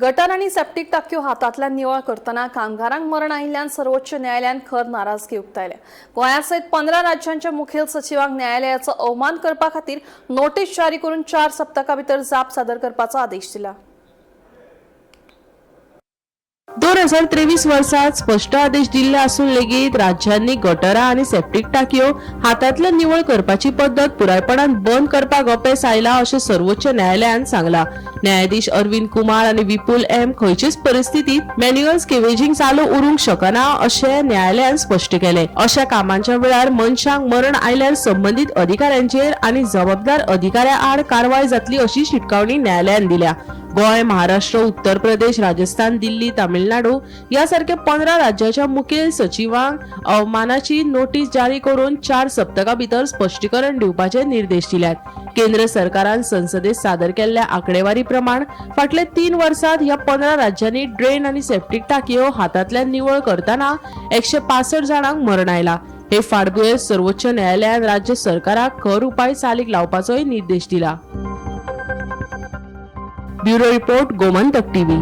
गटार आणि सेप्टिक टाक्यो हातातल्या निवळ करताना कामगारांक मरण आयिल्ल्यान सर्वोच्च न्यायालयान खर नाराजगी उक्तायल्या। गोंयासयत 15 राज्यांच्या मुखेल सचिवांक न्यायालयाचो अवमान करपा खातीर नोटीस जारी करून 4 सप्तकां भितर जाप सादर करपाचो आदेश दिला। 2023 वर्सात स्पष्ट आदेश दिल्ले असून लेगीत राज्यांनी गटारां आणि सेप्टिक टाकयो हातातल्या निवळ करपाची पद्धत पुरायपणान बंद करपाक अपेस आयला अशें सर्वोच्च न्यायालयान सांगला। न्यायाधीश अरविंद कुमार आणि विपुल एम खंयचीच परिस्थितीत मॅन्युअल स्केवेजिंग चालू उरूंक शकना अशें न्यायालयान स्पष्ट केले। अशा कामांच्या वेळार मनशांक मरण आयल्यार संबंधित अधिकाऱ्यांचेर आणि जबाबदार अधिकाऱ्या आड कारवाय जातली अशी शिटकावणी न्यायालयान दिल्या। गोय, महाराष्ट्र, उत्तर प्रदेश, राजस्थान, दिल्ली, तामिळनाडू यासारख्या 15 राज्याच्या मुखेल सचिवांक अवमानाची नोटीस जारी करून 4 सप्तकां भितर स्पष्टीकरण दिवपाचे निर्देश दिल्यात। केंद्र सरकारान संसदेत सादर केल्ल्या आंकडेवारी प्रमाण फाटले 3 वर्सात ह्या 15 राज्यांनी ड्रेन आणि सेप्टिक टाकयो हातातल्या निवळ करताना 165 जाणांक मरण आयला। हे फाटभुंयेर सर्वोच्च न्यायालयान राज्य सरकाराक खर उपाय चालीक लावपाचोय निर्देश दिला। Bureau report, Gomantak TV.